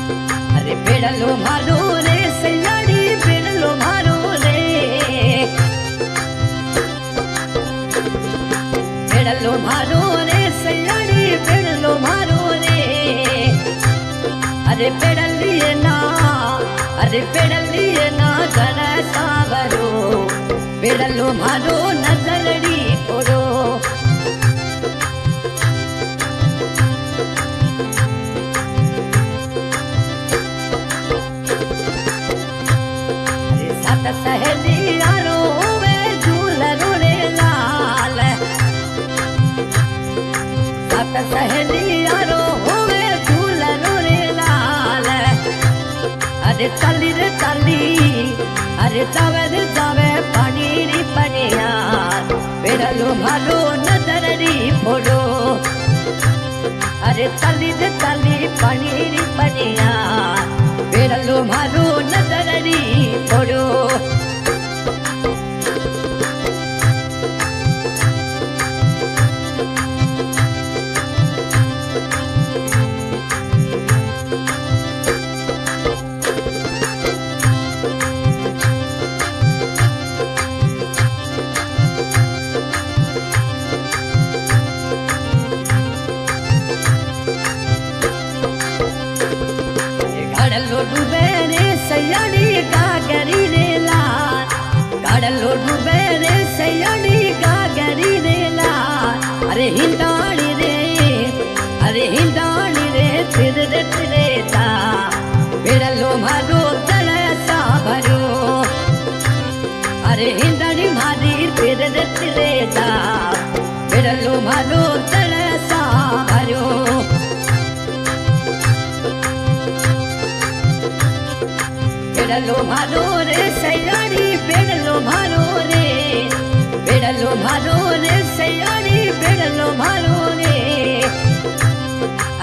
अरे पेड़लो मारो रे सयाड़ी पेड़लो मारो रे पेड़लो मारो रे सयाड़ी पेड़लो मारो रे अरे पेड़लिए ना जन सावरो पेड़लो मारो नजरड़ी फोड़ो सहेलियारो वे झूलरो रे लाल सात सहेलियारो वे झूलरो रे लाल अरे चली रे चली अरे जावे पानी री पनिया पेड़लो मारो नजरड़ी फोड़ो अरे चली रे चली पानी री पनिया पेड़लो मारो नजरड़ी फोड़ो गाड़लो डूबे रे सयाड़ी गागरी रे लाल गाड़लो डूबे रे सयाड़ी गागरी रे लाल अरे हिंदाड़ी रे तिरे ता पेड़लो मारो तड़सा भरो अरे हिंदाड़ी मारी तिरे ता पेड़लो मारो तड़सा भरो पेड़लो मारो रे सयाड़ी पेड़लो मारो रे सयाड़ी पेड़लो मारो रे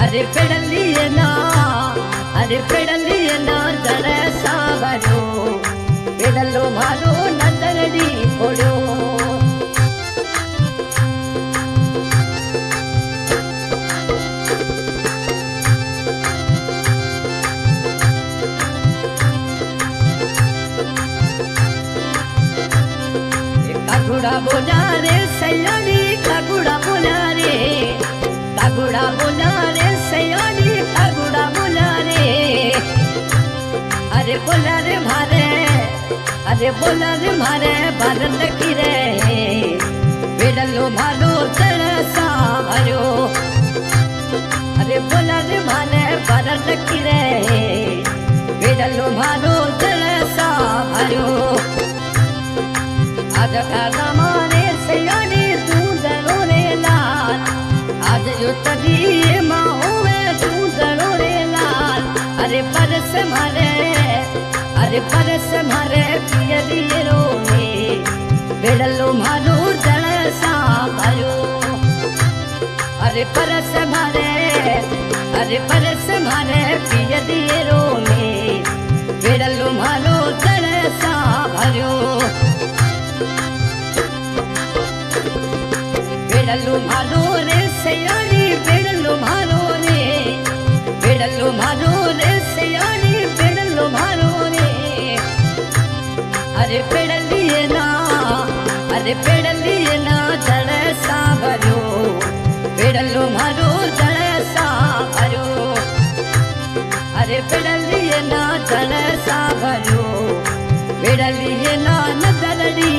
अरे पेड़लिए ना जरा सावरो पेड़लो मारो नजरड़ी फोड़ो कागुड़ा बोला रे सयाड़ी कागुड़ा बोला रे सयाड़ी कागुड़ा बोला रे अरे बोला रे मारे भारत की रे पेड़लो मारो तड़सा भरो अरे बोला रे मारे भारत की रे पेड़लो मारो तड़सा भरो आज का जमाने सयाड़ी तू जरो रे लाल आज जो तभी माँ हुए तू जरो रे लाल अरे परस मारे पियरिए रोने पेड़लो मारो तड़सा भरो अरे परस मारे पियरिए रोने पेड़लो मारो तड़सा भरो पेड़लो मारो रे सयाड़ी पेड़लो मारो रे सयाड़ी पेड़लो मारो रे अरे पेड़लिए ना जड़सा भरो पेड़लो मारो जड़सा भरो अरे पेड़लिए ना जड़सा भरो पेड़लिए ना नजरड़ी